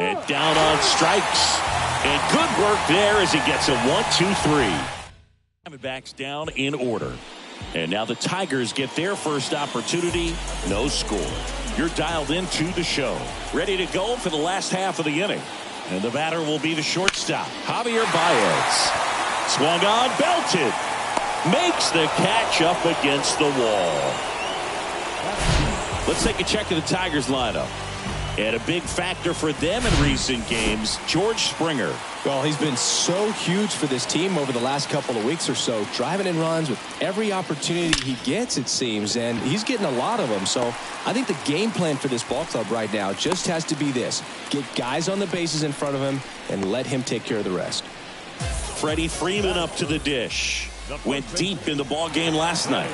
And down on strikes. And good work there as he gets a 1-2-3. Diamondbacks down in order. And now the Tigers get their first opportunity. No score. You're dialed into the show. Ready to go for the last half of the inning. And the batter will be the shortstop, Javier Baez. Swung on, belted. Makes the catch up against the wall. Let's take a check of the Tigers lineup. And a big factor for them in recent games, George Springer. Well, he's been so huge for this team over the last couple of weeks or so, driving in runs with every opportunity he gets, it seems, and he's getting a lot of them. So I think the game plan for this ball club right now just has to be this: get guys on the bases in front of him and let him take care of the rest. Freddie Freeman up to the dish. Went deep in the ball game last night.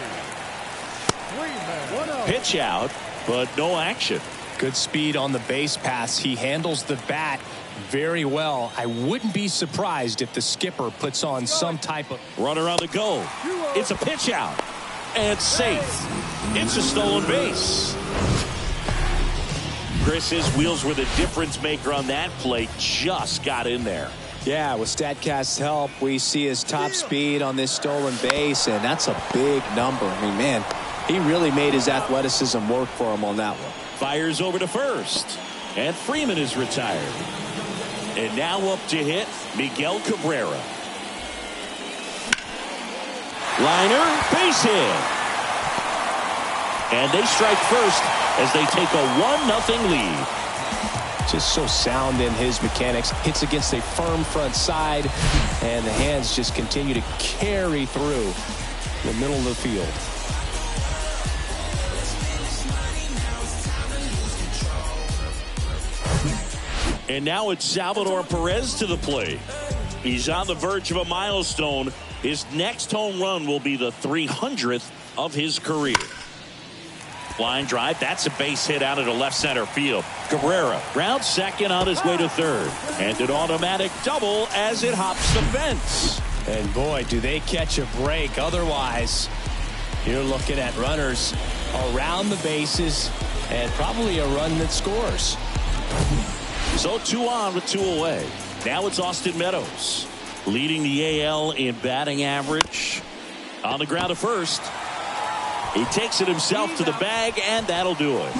Pitch out, but no action. Good speed on the base pass. He handles the bat very well. I wouldn't be surprised if the skipper puts on some type of runner on the go. It's a pitch out and safe. It's a stolen base. Chris's wheels were the difference maker on that play. Just got in there. Yeah, with StatCast's help, we see his top speed on this stolen base, and that's a big number. I mean, man, he really made his athleticism work for him on that one. Fires over to first, and Freeman is retired. And now up to hit, Miguel Cabrera. Liner, base hit. And they strike first as they take a 1-0 lead. Just so sound in his mechanics. Hits against a firm front side, and the hands just continue to carry through the middle of the field. And now it's Salvador Perez to the plate. He's on the verge of a milestone. His next home run will be the 300th of his career. Line drive. That's a base hit out into left center field. Cabrera rounds second on his way to third. And an automatic double as it hops the fence. And boy, do they catch a break. Otherwise, you're looking at runners around the bases and probably a run that scores. So 2 on with 2 away. Now it's Austin Meadows, leading the AL in batting average. On the ground to first. He takes it himself to the bag, and that'll do it.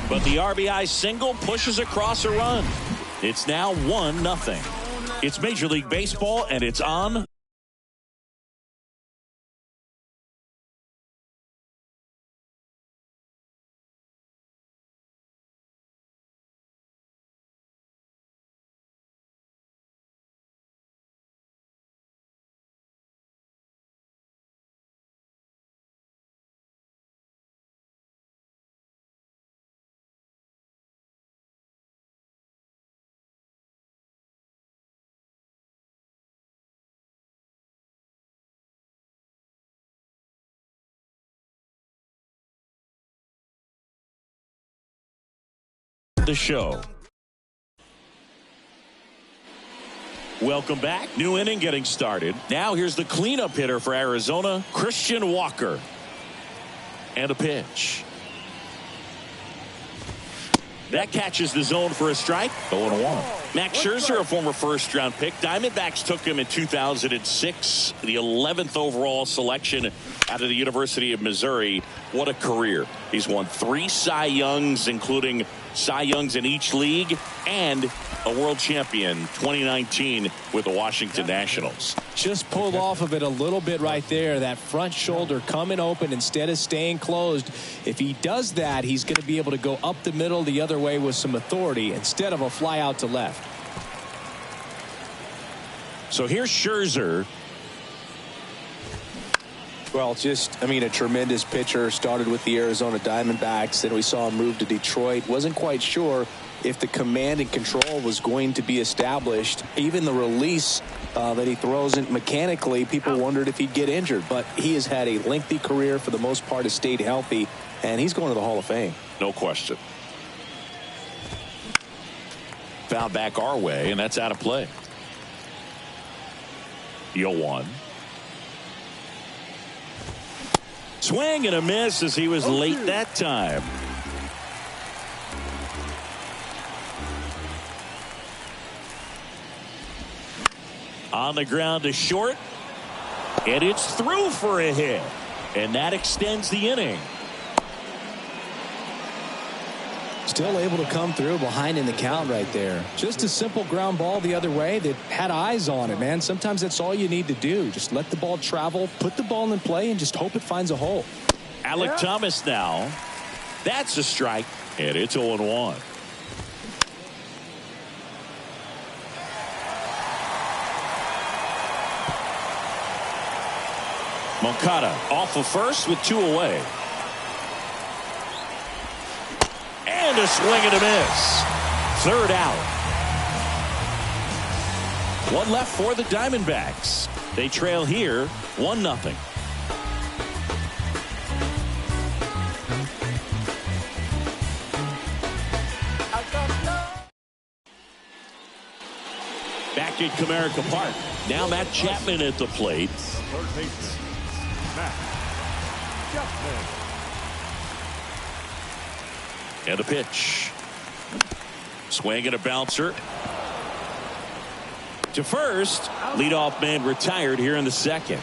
But the RBI single pushes across a run. It's now 1-0. It's Major League Baseball, and it's on. The show. Welcome back. New inning getting started. Now here's the cleanup hitter for Arizona, Christian Walker. And a pitch. That catches the zone for a strike. 0-1. Max Scherzer, a former first-round pick. Diamondbacks took him in 2006, the 11th overall selection out of the University of Missouri. What a career. He's won 3 Cy Youngs, including Cy Youngs in each league, and a world champion 2019 with the Washington Nationals. Just pulled off of it a little bit right there. That front shoulder coming open instead of staying closed. If he does that, he's going to be able to go up the middle the other way with some authority instead of a fly out to left. So here's Scherzer. Well, just, I mean, a tremendous pitcher. Started with the Arizona Diamondbacks. Then we saw him move to Detroit. Wasn't quite sure if the command and control was going to be established. Even the release that he throws in mechanically, people wondered if he'd get injured. But he has had a lengthy career. For the most part, has stayed healthy. And he's going to the Hall of Fame. No question. Foul back our way, and that's out of play. 0-1. Swing and a miss as he was late that time. On the ground to short. And it's through for a hit. And that extends the inning. Still able to come through behind in the count right there. Just a simple ground ball the other way that had eyes on it, man. Sometimes that's all you need to do. Just let the ball travel, put the ball in play, and just hope it finds a hole. Alec Thomas now. That's a strike. And it's 0-1. Moncada off of first with 2 away. And a swing and a miss. 3rd out. 1 left for the Diamondbacks. They trail here 1-0. Back at Comerica Park. Now Matt Chapman at the plate. And a pitch. Swing and a bouncer. To first. Leadoff man retired here in the 2nd.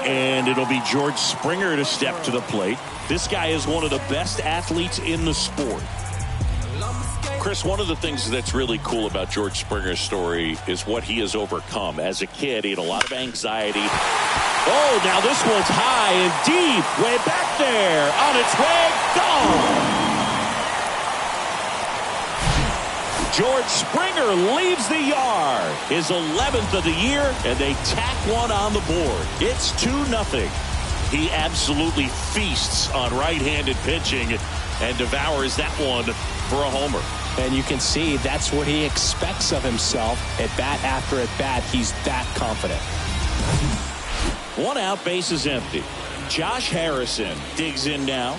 And it'll be George Springer to step to the plate. This guy is one of the best athletes in the sport. Chris, one of the things that's really cool about George Springer's story is what he has overcome. As a kid, he had a lot of anxiety. Oh, now this one's high and deep. Way back there. On its way. Gone. George Springer leaves the yard. His 11th of the year, and they tack one on the board. It's 2-0. He absolutely feasts on right-handed pitching and devours that one for a homer. And you can see that's what he expects of himself at bat after at bat. He's that confident. 1 out, base is empty. Josh Harrison digs in now.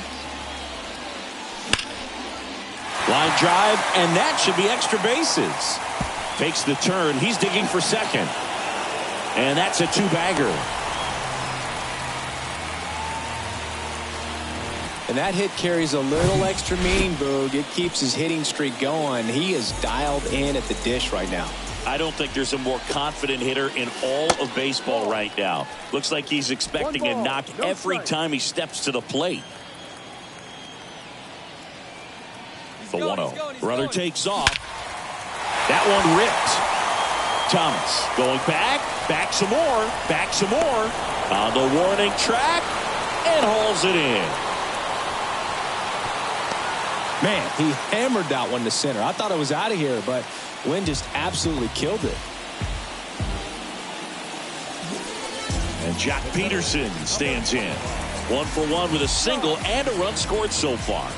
Line drive, and that should be extra bases. Takes the turn. He's digging for second. And that's a 2-bagger. And that hit carries a little extra meaning, Boog. It keeps his hitting streak going. He is dialed in at the dish right now. I don't think there's a more confident hitter in all of baseball right now. Looks like he's expecting a knock every time he steps to the plate. The 1-0. Runner takes off. That one ripped. Thomas going back some more. On the warning track, and hauls it in. Man, he hammered that one to center. I thought it was out of here, but Wynn just absolutely killed it. And Jack Peterson stands in. 1 for 1 with a single and a run scored so far.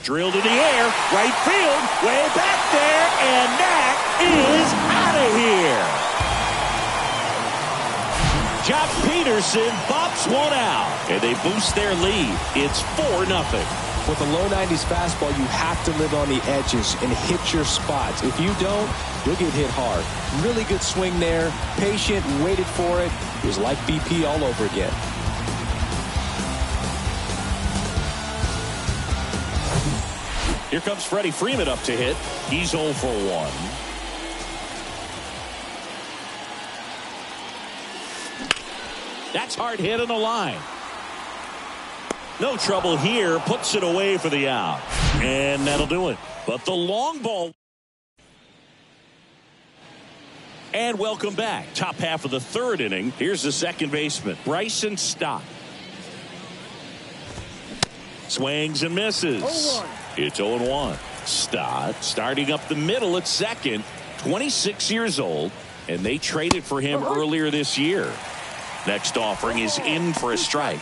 Drilled in the air, right field, way back there, and that is out of here. Jock Peterson bops one out, and they boost their lead. It's 4-0. With a low 90s fastball, you have to live on the edges and hit your spots. If you don't, you'll get hit hard. Really good swing there, patient, waited for it. It was like BP all over again. Here comes Freddie Freeman up to hit. He's 0 for 1. That's hard hit on the line. No trouble here. Puts it away for the out. And that'll do it. But the long ball. And welcome back. Top half of the 3rd inning. Here's the second baseman, Bryson Stott. Swings and misses. 0-1. It's 0-1. Stott starting up the middle at second. 26 years old. And they traded for him earlier this year. Next offering is in for a strike.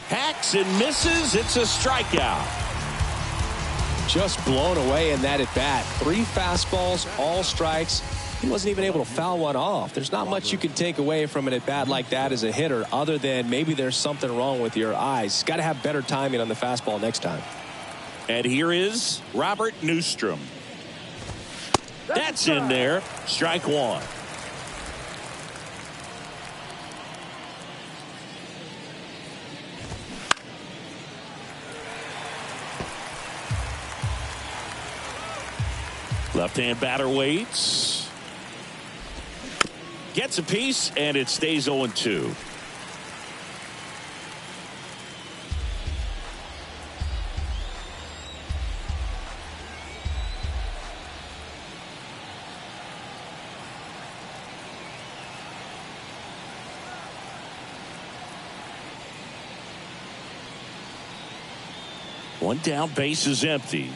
Hacks and misses. It's a strikeout. Just blown away in that at bat. 3 fastballs, all strikes. He wasn't even able to foul one off. There's not much you can take away from an at-bat like that as a hitter other than maybe there's something wrong with your eyes. Got to have better timing on the fastball next time. And here is Robert Newstrom. That's in there. Strike one. Left-hand batter waits. Gets a piece, and it stays 0-2. One down, base is empty.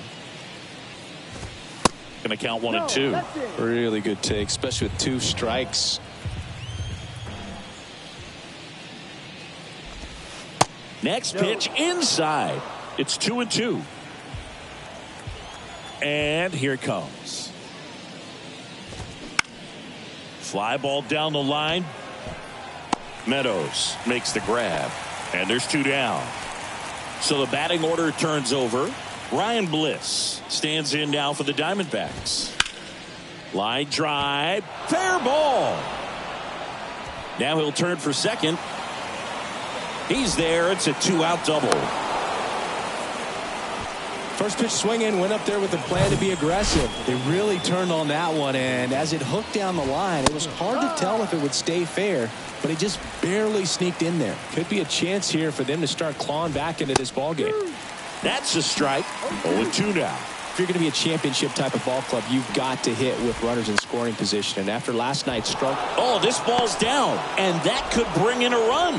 Going to count 1-2. Really good take, especially with 2 strikes. Next pitch inside. It's 2-2. And here it comes. Fly ball down the line. Meadows makes the grab. And there's 2 down. So the batting order turns over. Ryan Bliss stands in now for the Diamondbacks. Line drive. Fair ball. Now he'll turn for second. He's there. It's a 2-out double. First pitch swinging, went up there with a plan to be aggressive. They really turned on that one, and as it hooked down the line, it was hard to tell if it would stay fair, but it just barely sneaked in there. Could be a chance here for them to start clawing back into this ball game. That's a strike. 0-2 now. If you're going to be a championship type of ball club, you've got to hit with runners in scoring position, and after last night's struggle. Oh, this ball's down, and that could bring in a run.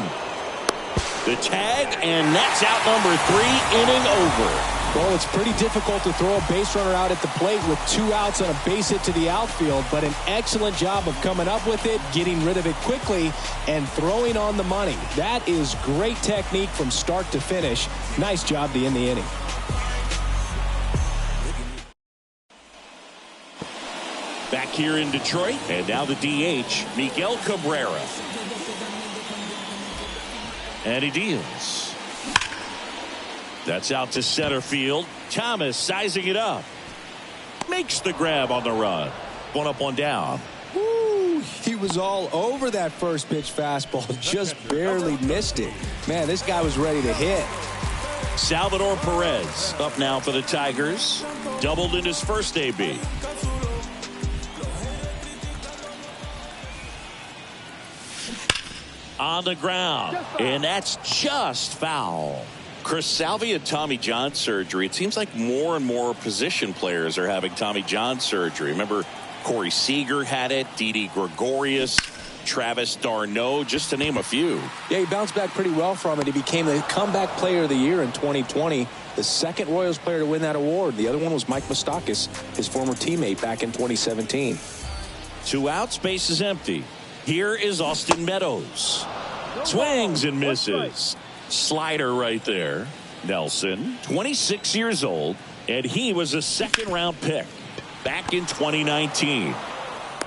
The tag, and that's out number 3, inning over. Well, it's pretty difficult to throw a base runner out at the plate with 2 outs on a base hit to the outfield, but an excellent job of coming up with it, getting rid of it quickly, and throwing on the money. That is great technique from start to finish. Nice job to end the inning. Back here in Detroit, and now the DH, Miguel Cabrera. And he deals. That's out to center field. Thomas sizing it up. Makes the grab on the run. 1 up, 1 down. Woo, he was all over that first pitch fastball. Just barely missed it. Man, this guy was ready to hit. Salvador Perez up now for the Tigers. Doubled in his first AB. On the ground. And that's just foul. Chris Salvi had Tommy John surgery. It seems like more and more position players are having Tommy John surgery. Remember, Corey Seager had it, Didi Gregorius, Travis d'Arnaud, just to name a few. Yeah, he bounced back pretty well from it. He became the comeback player of the year in 2020. The second Royals player to win that award. The other one was Mike Moustakas, his former teammate back in 2017. 2 outs, base is empty. Here is Austin Meadows. Swings and misses. Slider right there. Nelson, 26 years old, and he was a second-round pick back in 2019.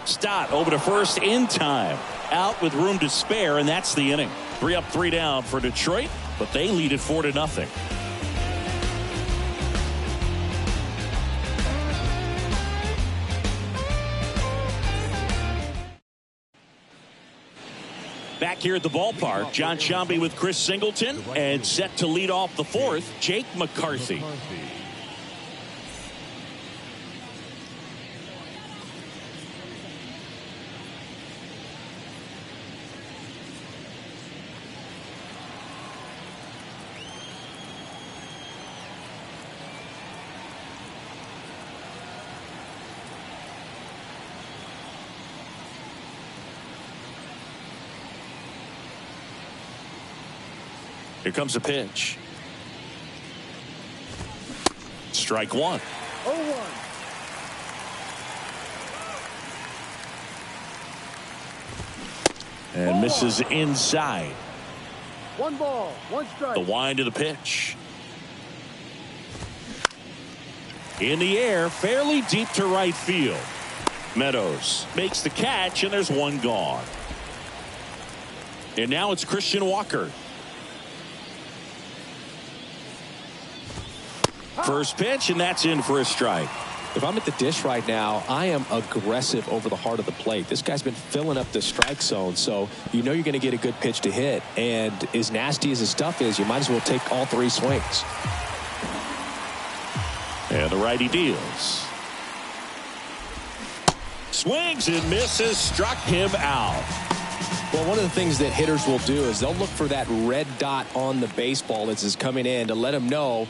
Stott over to first in time. Out with room to spare, and that's the inning. 3 up, 3 down for Detroit, but they lead it 4-0. Back here at the ballpark, John Sciambi with Chris Singleton, and set to lead off the 4th, Jake McCarthy. Here comes a pitch. Strike 1. 0-1. And misses inside. 1 ball, 1 strike. The wind of the pitch. In the air, fairly deep to right field. Meadows makes the catch, and there's one gone. And now it's Christian Walker. First pitch, and that's in for a strike. If I'm at the dish right now, I am aggressive over the heart of the plate. This guy's been filling up the strike zone, so you know you're going to get a good pitch to hit. And as nasty as his stuff is, you might as well take all three swings. And the righty deals. Swings and misses, struck him out. Well, one of the things that hitters will do is they'll look for that red dot on the baseball as it's coming in to let them know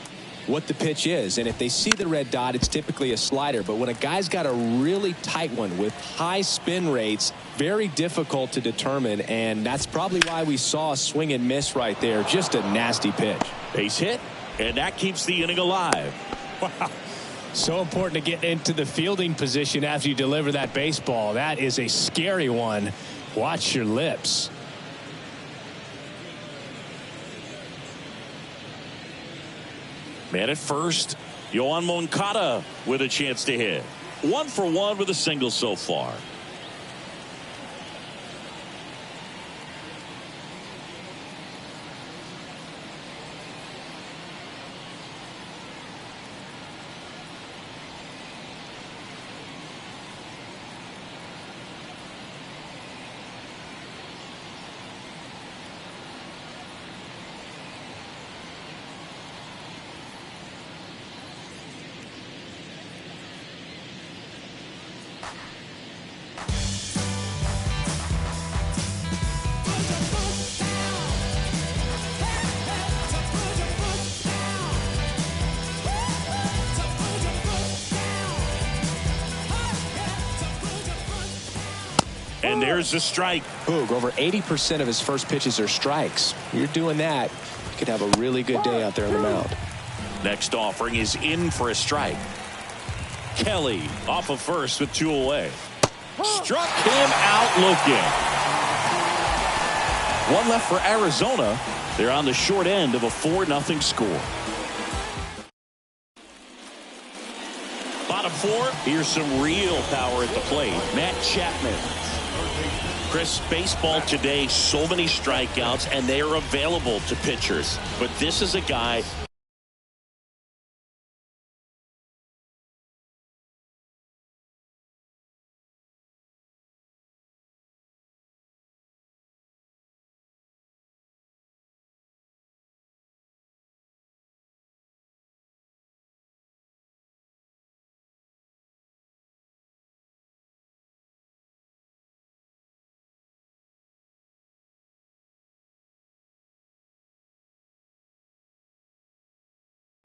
what the pitch is. And if they see the red dot, it's typically a slider. But when a guy's got a really tight one with high spin rates, very difficult to determine. And that's probably why we saw a swing and miss right there. Just a nasty pitch. Base hit, and that keeps the inning alive. Wow. So important to get into the fielding position after you deliver that baseball. That is a scary one. Watch your lips. Man at first, Yoan Moncada with a chance to hit. 1 for 1 with a single so far. And there's the strike. Boog, over 80% of his first pitches are strikes. You're doing that, you could have a really good day out there on the mound. Next offering is in for a strike. Kelly off of first with 2 away. Struck him out looking. 1 left for Arizona. They're on the short end of a 4-0 score. Bottom 4. Here's some real power at the plate. Matt Chapman. Chris, baseball today, so many strikeouts, and they are available to pitchers. But this is a guy.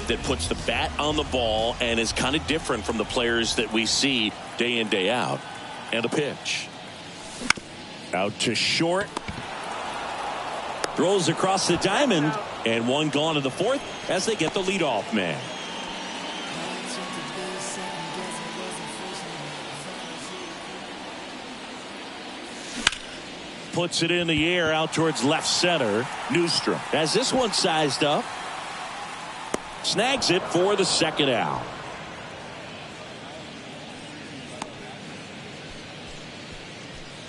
That puts the bat on the ball and is kind of different from the players that we see day in, day out. And a pitch. Out to short. Throws across the diamond. And 1 gone in the 4th as they get the leadoff man. Puts it in the air out towards left center. Newstrom has this one sized up. Snags it for the 2nd out.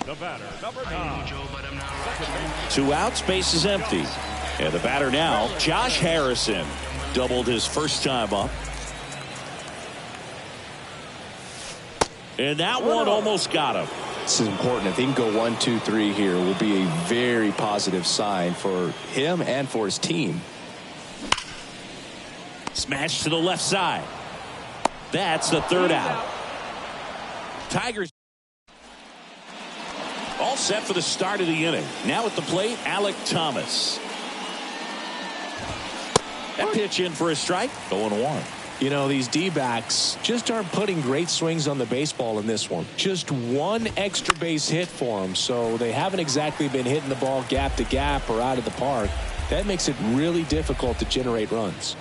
The batter, number 9. 2 outs, base is empty. And the batter now, Josh Harrison. Doubled his first time up. And that one almost got him. This is important. If he can go 1, 2, 3 here, will be a very positive sign for him and for his team. Smash to the left side. That's the 3rd out. Tigers all set for the start of the inning. Now at the plate, Alec Thomas. That pitch in for a strike. 0-1. You know, these D-backs just aren't putting great swings on the baseball in this one. Just 1 extra base hit for them, so they haven't exactly been hitting the ball gap to gap or out of the park. That makes it really difficult to generate runs.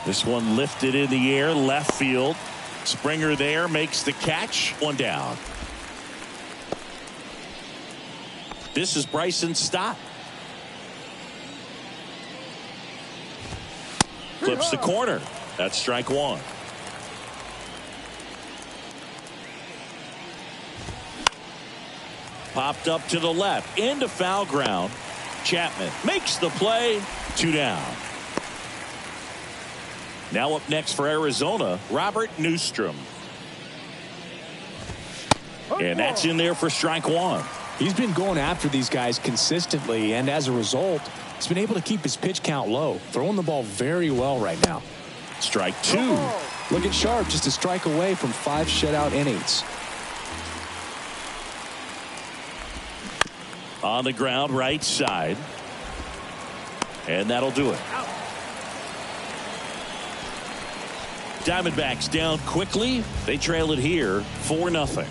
This one lifted in the air, left field. Springer there makes the catch. 1 down. This is Bryson Stott. Clips the corner. That's strike 1. Popped up to the left into foul ground. Chapman makes the play. 2 down. Now up next for Arizona, Robert Newstrom. And that's in there for strike 1. He's been going after these guys consistently, and as a result, he's been able to keep his pitch count low, throwing the ball very well right now. Strike 2. Look at Sharp, just a strike away from 5 shutout innings. On the ground, right side. And that'll do it. Diamondbacks down quickly. They trail it here 4-0.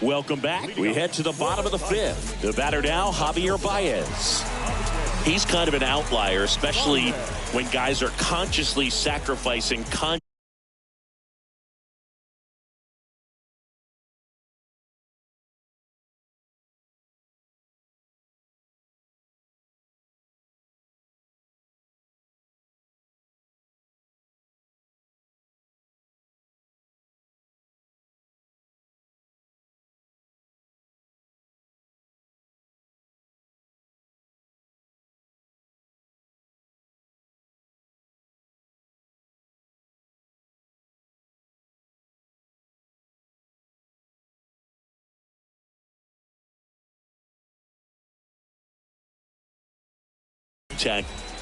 Welcome back. We head to the bottom of the 5th. The batter now, Javier Baez. He's kind of an outlier, especially when guys are consciously sacrificing contact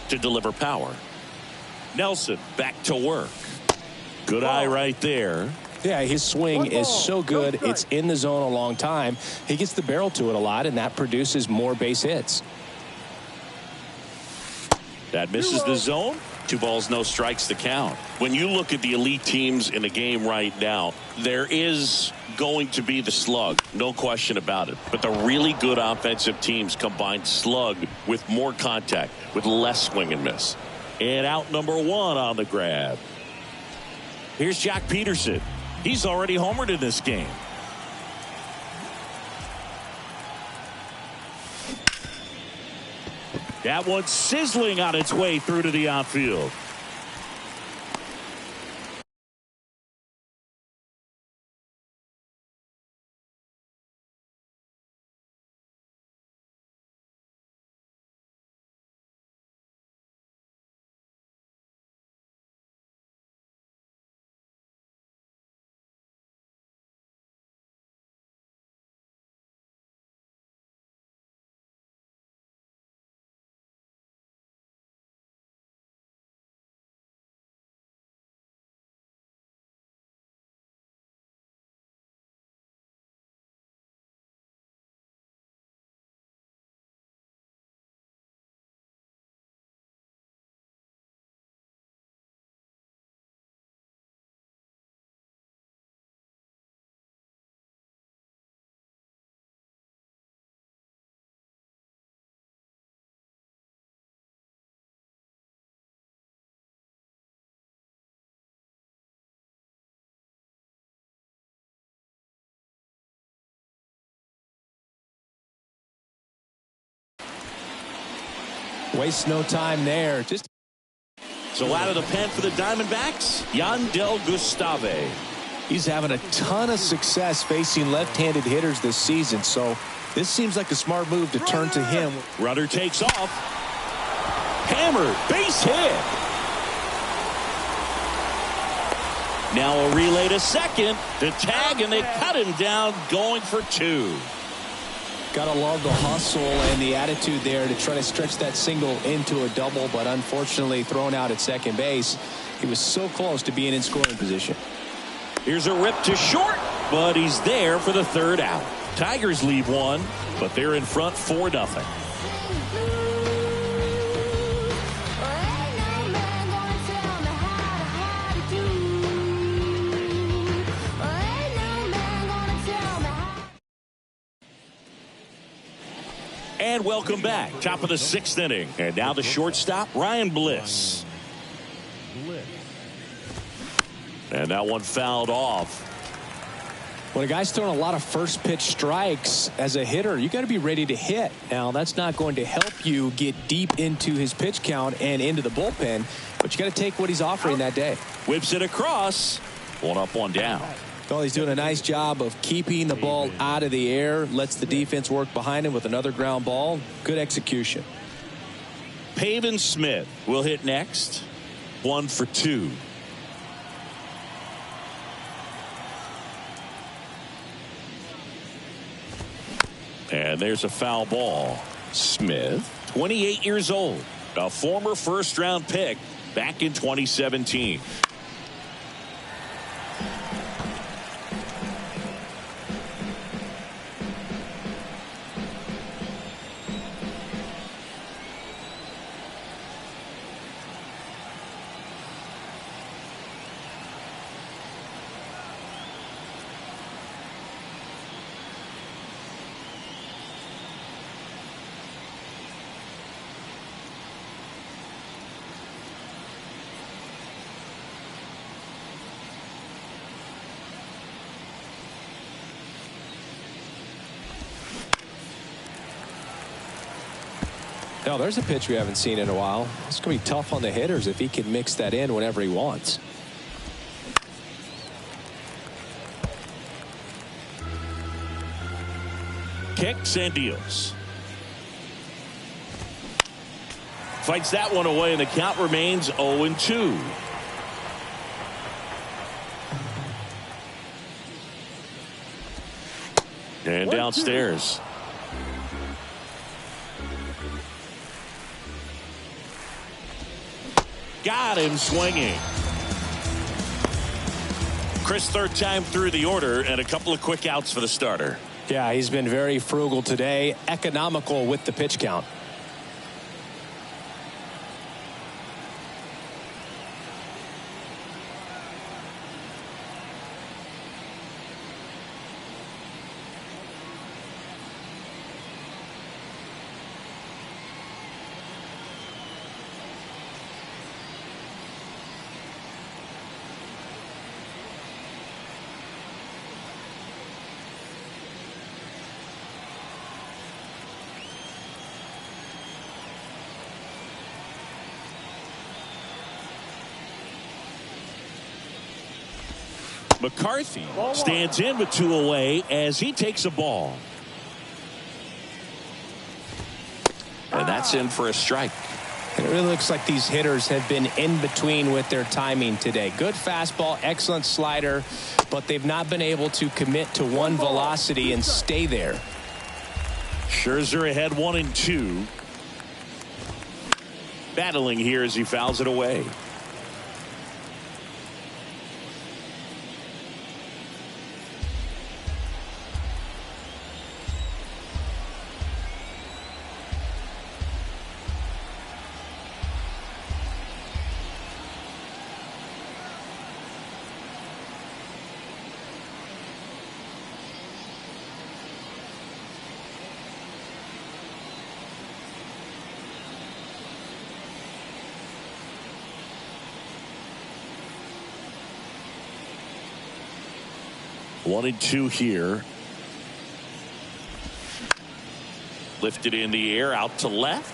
to deliver power. Nelson back to work. Good eye right there. Yeah, his swing is so good. It's in the zone a long time. He gets the barrel to it a lot, and that produces more base hits. That misses the zone. 2 balls, no strikes to count. When you look at the elite teams in the game right now, there is going to be the slug, no question about it. But the really good offensive teams combine slug with more contact, with less swing and miss. And out number 1 on the grab. Here's Jack Peterson. He's already homered in this game. That one's sizzling on its way through to the outfield. Waste no time there. So out of the pen for the Diamondbacks, Yandel Gustave. He's having a ton of success facing left-handed hitters this season, so this seems like a smart move to turn to him. Runner takes off. Hammered, base hit. Now a relay to second. The tag, and they cut him down, going for 2. Gotta love the hustle and the attitude there to try to stretch that single into a double, but unfortunately thrown out at second base. He was so close to being in scoring position. Here's a rip to short, but he's there for the 3rd out. Tigers leave 1, but they're in front 4-0. And welcome back. Top of the 6th inning. And now the shortstop, Ryan Bliss. And that one fouled off. When a guy's throwing a lot of first pitch strikes as a hitter, you got to be ready to hit. Now, that's not going to help you get deep into his pitch count and into the bullpen, but you got to take what he's offering that day. Whips it across. 1 up, 1 down. Well, he's doing a nice job of keeping the ball out of the air, lets the defense work behind him with another ground ball. Good execution. Pavin Smith will hit next. 1 for 2. And there's a foul ball. Smith, 28 years old, a former first-round pick back in 2017. No, there's a pitch we haven't seen in a while. It's going to be tough on the hitters if he can mix that in whenever he wants. Kicks and deals. Fights that one away, and the count remains 0-2. And downstairs. Got him swinging. Chris, third time through the order, and a couple of quick outs for the starter. Yeah, he's been very frugal today, economical with the pitch count. McCarthy stands in with 2 away as he takes a ball. And that's in for a strike. It really looks like these hitters have been in between with their timing today. Good fastball, excellent slider, but they've not been able to commit to one velocity and stay there. Scherzer ahead 1-2. Battling here as he fouls it away. One and two here. Lifted in the air out to left.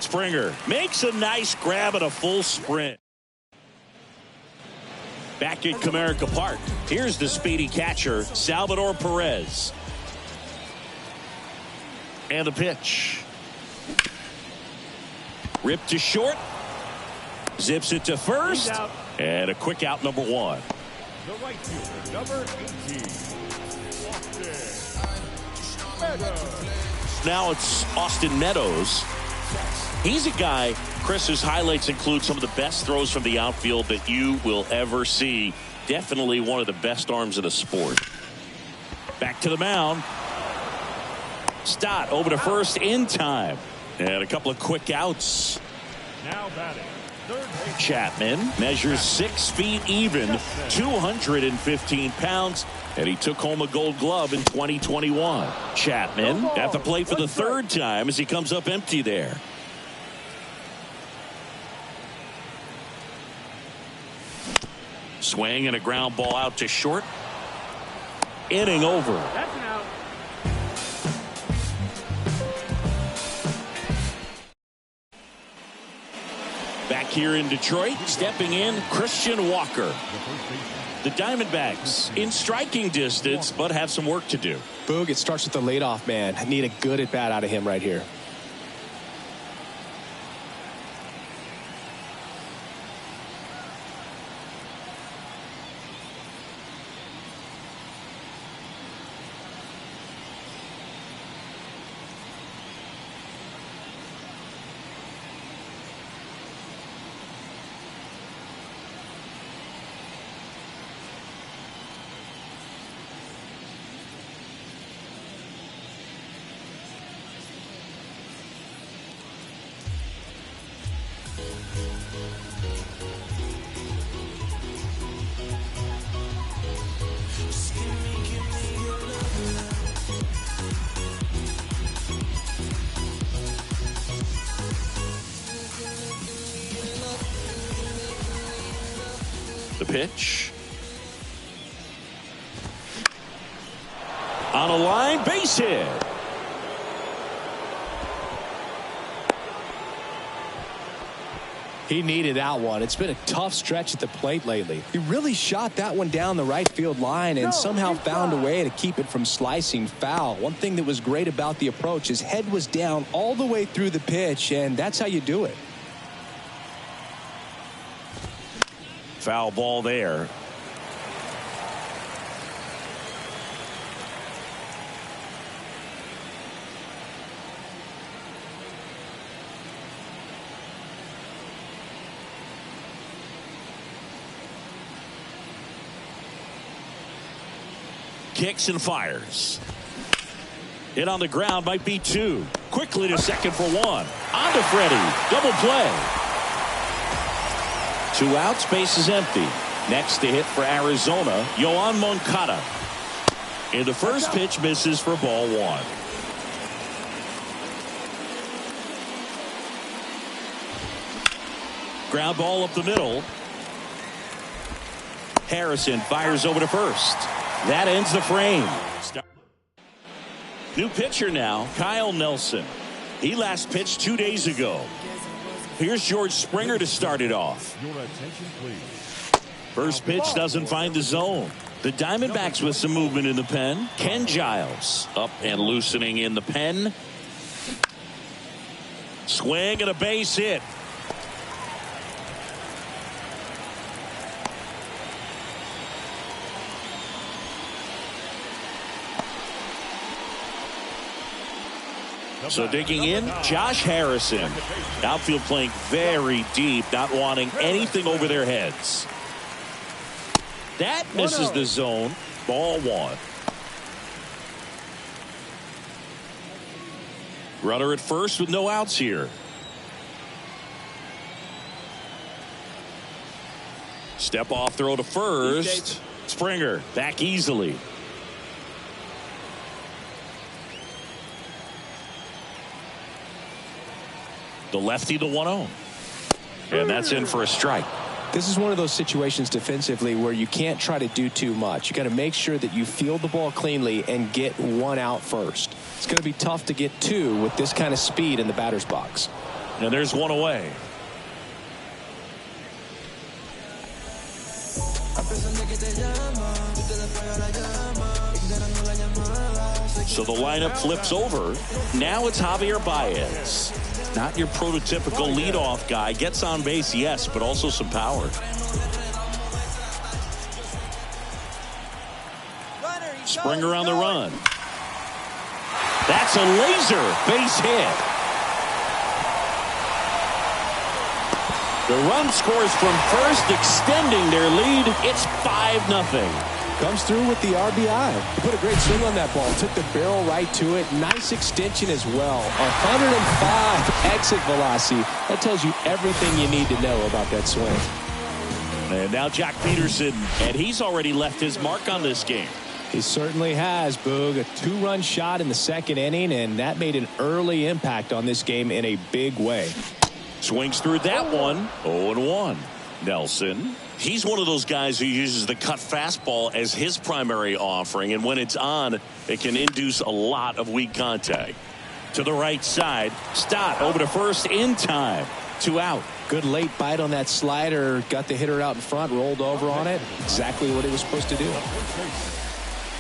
Springer makes a nice grab at a full sprint. Back at Comerica Park. Here's the speedy catcher, Salvador Perez. And the pitch. Ripped to short. Zips it to first. And a quick out, number one. The right fielder, number 18, Austin Meadows. Now it's Austin Meadows. He's a guy, Chris's highlights include some of the best throws from the outfield that you will ever see. Definitely one of the best arms of the sport. Back to the mound. Stott over to first in time. And a couple of quick outs. Now batting. Chapman measures 6 feet even, 215 pounds, and he took home a Gold Glove in 2021. Chapman at the plate for the third time as he comes up empty there. Swing and a ground ball out to short. inning over. That's an out. Back here in Detroit, stepping in, Christian Walker. The Diamondbacks in striking distance, but have some work to do. Boog, it starts with the leadoff man. I need a good at-bat out of him right here. The pitch. On a line, base hit. He needed that one. It's been a tough stretch at the plate lately. He really shot that one down the right field line and somehow found a way to keep it from slicing foul. One thing that was great about the approach, his head was down all the way through the pitch, and that's how you do it. Foul ball there. Kicks and fires. Hit on the ground, might be two. Quickly to second for one. On to Freddie. Double play. 2 outs, base is empty. Next to hit for Arizona, Yoan Moncada. And the first pitch misses for ball one. Ground ball up the middle. Harrison fires over to first. That ends the frame. New pitcher now, Kyle Nelson. He last pitched 2 days ago. Here's George Springer to start it off. Your attention, please. First pitch doesn't find the zone. The Diamondbacks with some movement in the pen. Ken Giles up and loosening in the pen. Swing and a base hit. So digging in, Josh Harrison. Outfield playing very deep, not wanting anything over their heads. That misses the zone. Ball one. Runner at first with no outs here. Step off throw to first. Springer back easily. The lefty, the 1-0. And that's in for a strike. This is one of those situations defensively where you can't try to do too much. You got to make sure that you field the ball cleanly and get one out first. It's going to be tough to get two with this kind of speed in the batter's box. And there's one away. So the lineup flips over. Now it's Javier Baez. Not your prototypical leadoff guy. Gets on base, yes, but also some power. Springer on the run. That's a laser base hit. The run scores from first, extending their lead. It's 5-0. Comes through with the RBI. He put a great swing on that ball. Took the barrel right to it. Nice extension as well. 105 exit velocity. That tells you everything you need to know about that swing. And now Jack Peterson, and he's already left his mark on this game. He certainly has, Boog. A 2-run shot in the second inning, and that made an early impact on this game in a big way. Swings through that one. 0-1. Nelson. He's one of those guys who uses the cut fastball as his primary offering, and when it's on, it can induce a lot of weak contact. To the right side, Stott over to first in time. 2 out. Good late bite on that slider. Got the hitter out in front, rolled over on it. Exactly what he was supposed to do.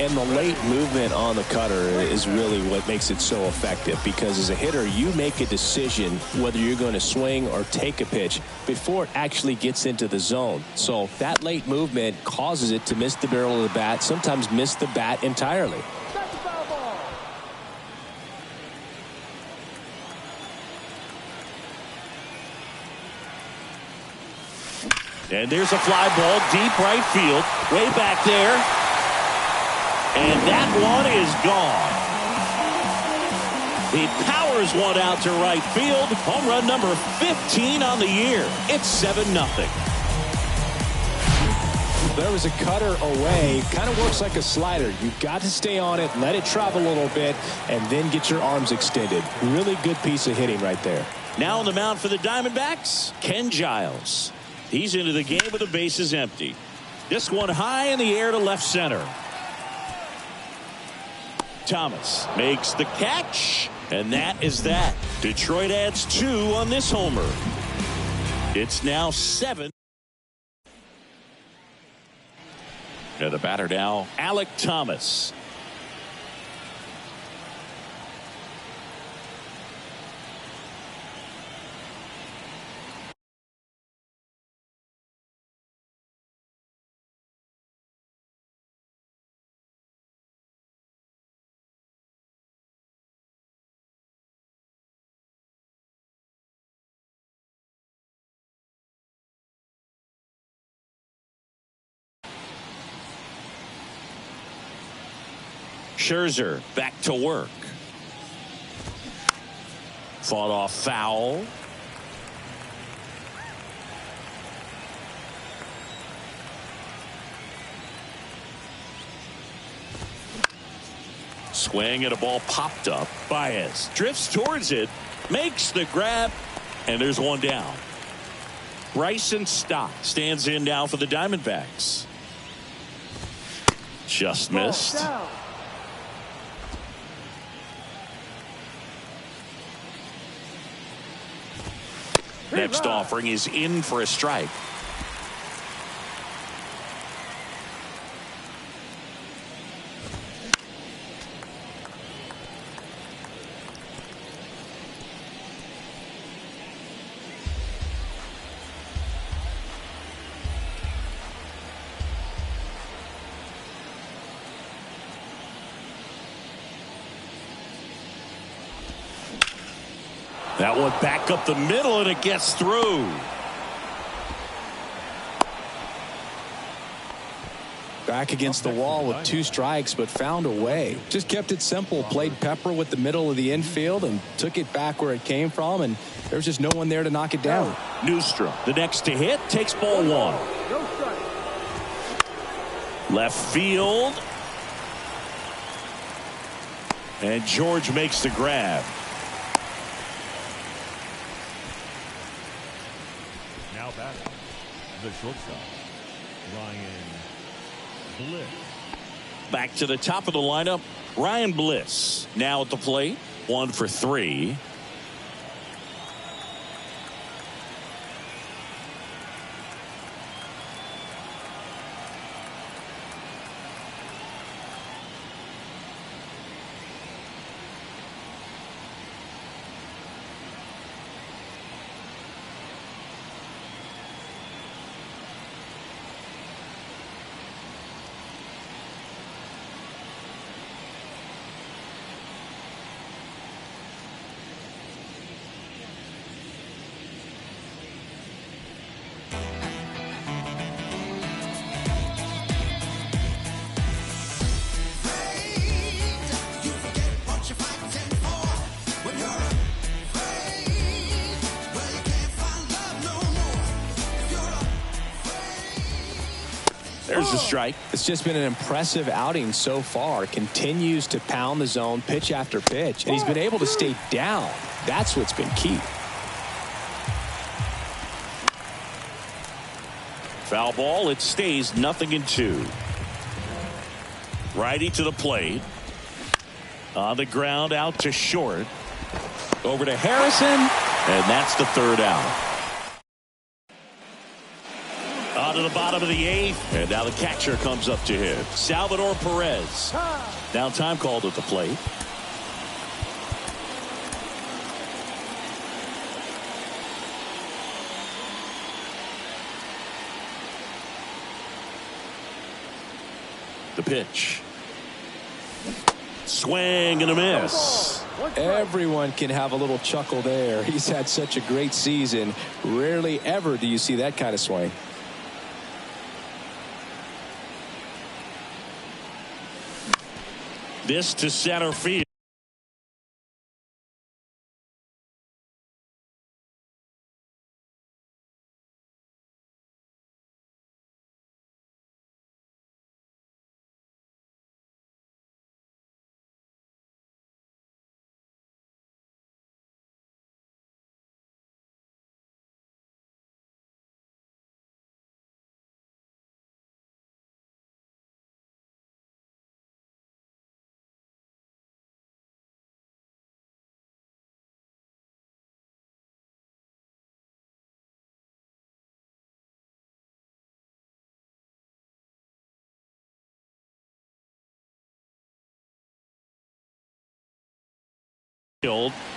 And the late movement on the cutter is really what makes it so effective, because as a hitter, you make a decision whether you're going to swing or take a pitch before it actually gets into the zone. So that late movement causes it to miss the barrel of the bat, sometimes miss the bat entirely. And there's a fly ball deep right field, way back there. And that one is gone. He powers one out to right field. Home run number 15 on the year. It's 7-0. There was a cutter away. Kind of works like a slider. You've got to stay on it, let it travel a little bit, and then get your arms extended. Really good piece of hitting right there. Now on the mound for the Diamondbacks, Ken Giles. He's into the game with the bases empty. This one high in the air to left center. Thomas makes the catch, and that is that. Detroit adds 2 on this homer. It's now 7. And the batter now, Alek Thomas. Scherzer back to work. Fought off foul. Swing and a ball popped up. Baez drifts towards it, makes the grab, and there's one down. Bryson Stott stands in now for the Diamondbacks. Just missed. Next offering is in for a strike. That one back up the middle, and it gets through. Back against the wall with 2 strikes, but found a way. Just kept it simple. Played pepper with the middle of the infield and took it back where it came from, and there's just no one there to knock it down. Newstrom, the next to hit, takes ball 1. Left field. And George makes the grab. Now batting, the shortstop, Ryan Bliss. Back to the top of the lineup, Ryan Bliss now at the plate. 1 for 3. There's a strike. It's just been an impressive outing so far. Continues to pound the zone pitch after pitch, and he's been able to stay down. That's what's been key. Foul ball. It stays 0-2. Righty to the plate. On the ground, out to short. Over to Harrison, and that's the third out. On to the bottom of the 8th, and now the catcher comes up to hit. Salvador Perez. Now time called at the plate. The pitch. Swing and a miss. Everyone can have a little chuckle there. He's had such a great season. Rarely ever do you see that kind of swing. This to center field.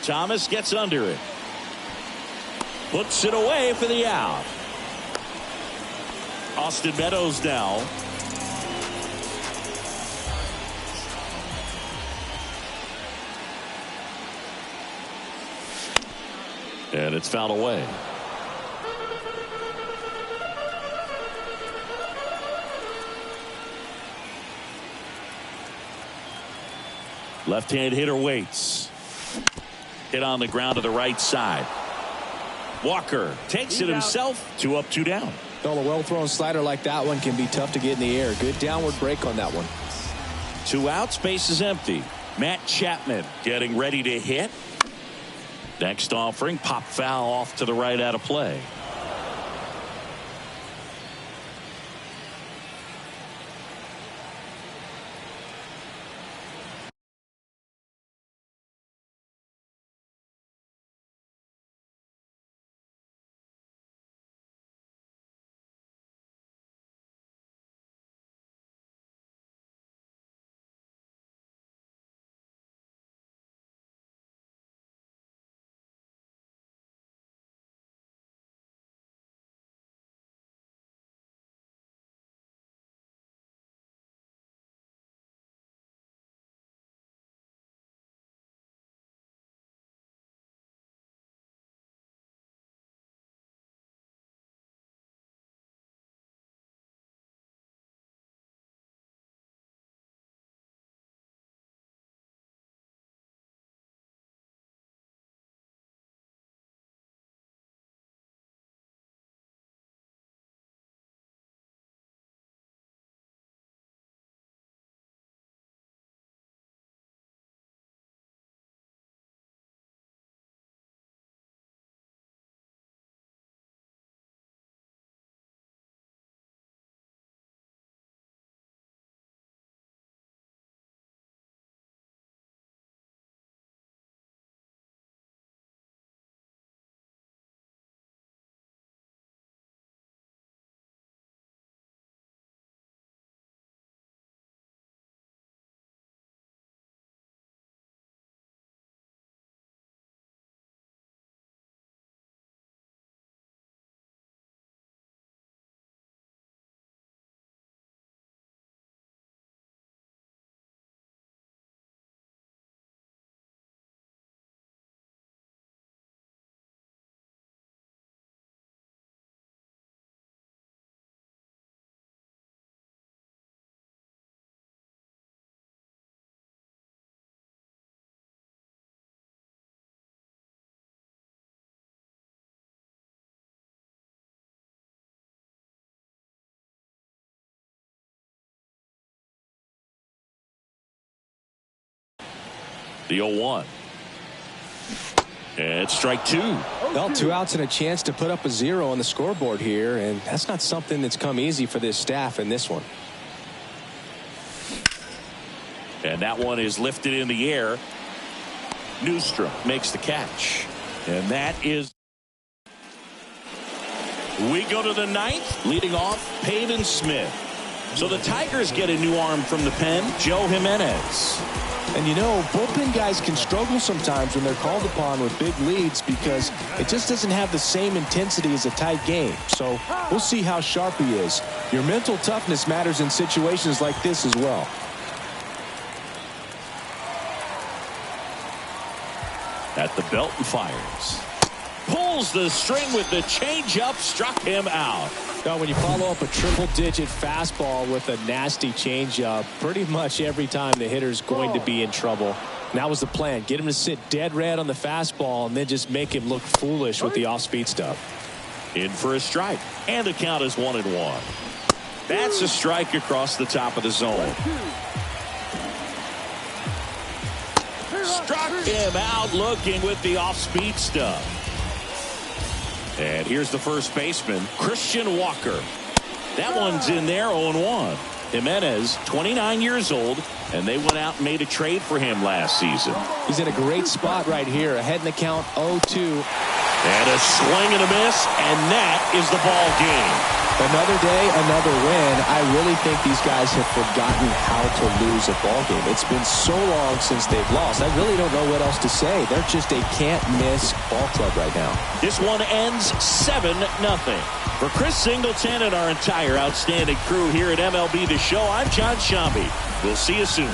Thomas gets under it. Puts it away for the out. Austin Meadows now. And it's fouled away. Left-hand hitter waits. Hit on the ground to the right side. Walker takes it himself. 2 up, 2 down. Well, a well-thrown slider like that one can be tough to get in the air. Good downward break on that one. 2 outs, base is empty. Matt Chapman getting ready to hit. Next offering, pop foul off to the right out of play. The 0-1. And strike 2. Well, 2 outs and a chance to put up a 0 on the scoreboard here, and that's not something that's come easy for this staff in this one. And that one is lifted in the air. Newstrom makes the catch. And that is. We go to the 9th, leading off Pavin Smith. So the Tigers get a new arm from the pen, Joe Jimenez. And you know, bullpen guys can struggle sometimes when they're called upon with big leads because it just doesn't have the same intensity as a tight game. So we'll see how sharp he is. Your mental toughness matters in situations like this as well. At the belt and fires. Pulls the string with the changeup, struck him out. Now, when you follow up a triple-digit fastball with a nasty changeup, pretty much every time the hitter's going to be in trouble. And that was the plan. Get him to sit dead red on the fastball and then just make him look foolish with the off-speed stuff. In for a strike. And the count is 1-1. That's a strike across the top of the zone. Struck him out looking with the off-speed stuff. And here's the first baseman, Christian Walker. That one's in there, 0-1. Jimenez, 29 years old, and they went out and made a trade for him last season. He's in a great spot right here, ahead in the count 0-2. And a swing and a miss, and that is the ball game. Another day, another win. I really think these guys have forgotten how to lose a ball game. It's been so long since they've lost. I really don't know what else to say. They're just a can't-miss ball club right now. This one ends 7-0. For Chris Singleton and our entire outstanding crew here at MLB The Show, I'm John Shambi. We'll see you soon.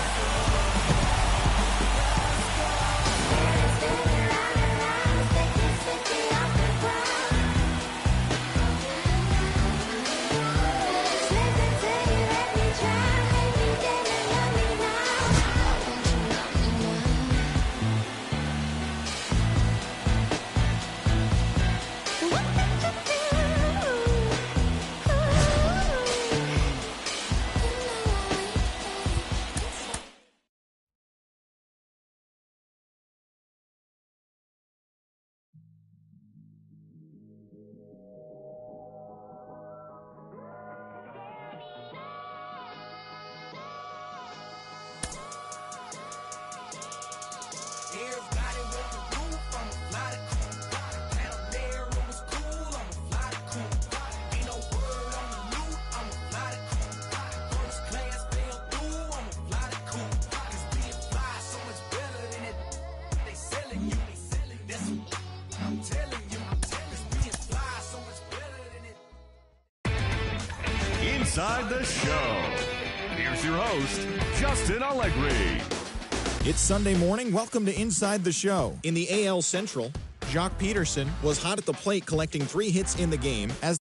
Inside the Show. Here's your host, Justin Allegri. It's Sunday morning. Welcome to Inside the Show. In the AL Central, Jock Peterson was hot at the plate collecting 3 hits in the game as